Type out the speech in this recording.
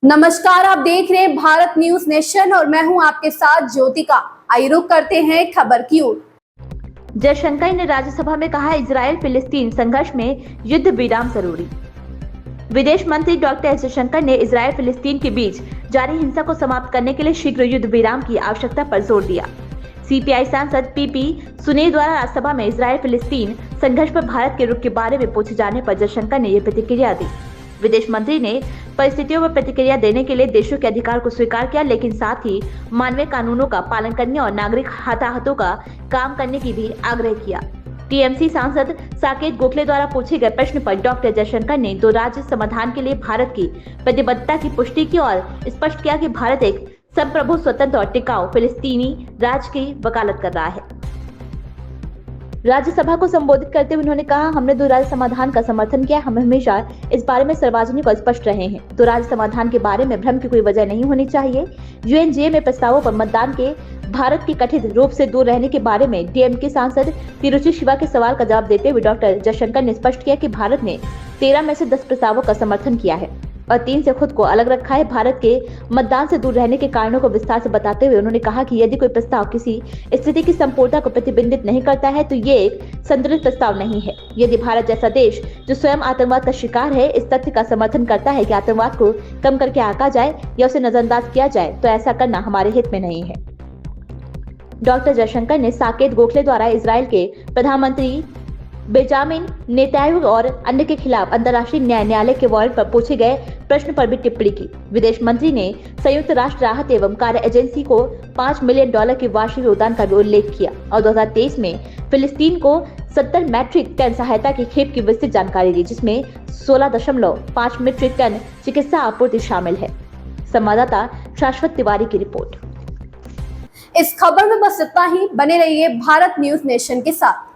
नमस्कार, आप देख रहे हैं भारत न्यूज नेशन और मैं हूं आपके साथ ज्योतिका। आइए रुक करते हैं खबर की ओर। जयशंकर ने राज्यसभा में कहा, इजराइल फिलिस्तीन संघर्ष में युद्ध विराम जरूरी। विदेश मंत्री डॉक्टर एस जयशंकर ने इजराइल फिलिस्तीन के बीच जारी हिंसा को समाप्त करने के लिए शीघ्र युद्ध विराम की आवश्यकता पर जोर दिया। सीपीआई सांसद पीपी सुनेर द्वारा राज्यसभा में इजराइल फिलिस्तीन संघर्ष पर भारत के रुख के बारे में पूछे जाने पर जयशंकर ने यह प्रतिक्रिया दी। विदेश मंत्री ने परिस्थितियों पर प्रतिक्रिया देने के लिए देशों के अधिकार को स्वीकार किया, लेकिन साथ ही मानवीय कानूनों का पालन करने और नागरिक हताहतों का काम करने की भी आग्रह किया। टीएमसी सांसद साकेत गोखले द्वारा पूछे गए प्रश्न पर डॉक्टर जयशंकर ने दो राज्य समाधान के लिए भारत की प्रतिबद्धता की पुष्टि की और स्पष्ट किया कि भारत एक संप्रभु, स्वतंत्र और टिकाऊ फिलिस्तीनी राज्य की वकालत कर रहा है। राज्यसभा को संबोधित करते हुए उन्होंने कहा, हमने दो राज्य समाधान का समर्थन किया। हम हमेशा इस बारे में सार्वजनिक और स्पष्ट रहे हैं। दो राज्य समाधान के बारे में भ्रम की कोई वजह नहीं होनी चाहिए। यूएनजीए में प्रस्तावों पर मतदान के भारत के कथित रूप से दूर रहने के बारे में डीएमके सांसद तिरुचि शिवा के सवाल का जवाब देते हुए डॉक्टर जयशंकर ने स्पष्ट किया कि भारत ने 13 में से 10 प्रस्तावों का समर्थन किया है और 3 से खुद को अलग रखा है। भारत के मतदान से दूर रहने के कारणों को विस्तार से बताते हुए उन्होंने कहा कि यदि कोई प्रस्ताव किसी स्थिति की संपूर्णता को प्रतिबिंबित नहीं करता है तो ये एक संतुलित प्रस्ताव नहीं है। यदि भारत जैसा देश जो स्वयं आतंकवाद का शिकार है इस तथ्य का समर्थन करता है कि आतंकवाद को कम करके आंका जाए या उसे नजरअंदाज किया जाए तो ऐसा करना हमारे हित में नहीं है। डॉक्टर जयशंकर ने साकेत गोखले द्वारा इजराइल के प्रधानमंत्री बेंजामिन नेतन्याहू और अन्य के खिलाफ अंतर्राष्ट्रीय न्यायालय के वारंट पर पूछे गए प्रश्न पर भी टिप्पणी की। विदेश मंत्री ने संयुक्त राष्ट्र राहत एवं कार्य एजेंसी को $5 मिलियन की वार्षिक योगदान का भी उल्लेख किया और 2023 में फिलिस्तीन को 70 मैट्रिक टन सहायता की खेप की विस्तृत जानकारी दी, जिसमें 16.5 मीट्रिक टन चिकित्सा आपूर्ति शामिल है। संवाददाता शाश्वत तिवारी की रिपोर्ट। इस खबर में बस इतना ही। बने रहिए भारत न्यूज नेशन के साथ।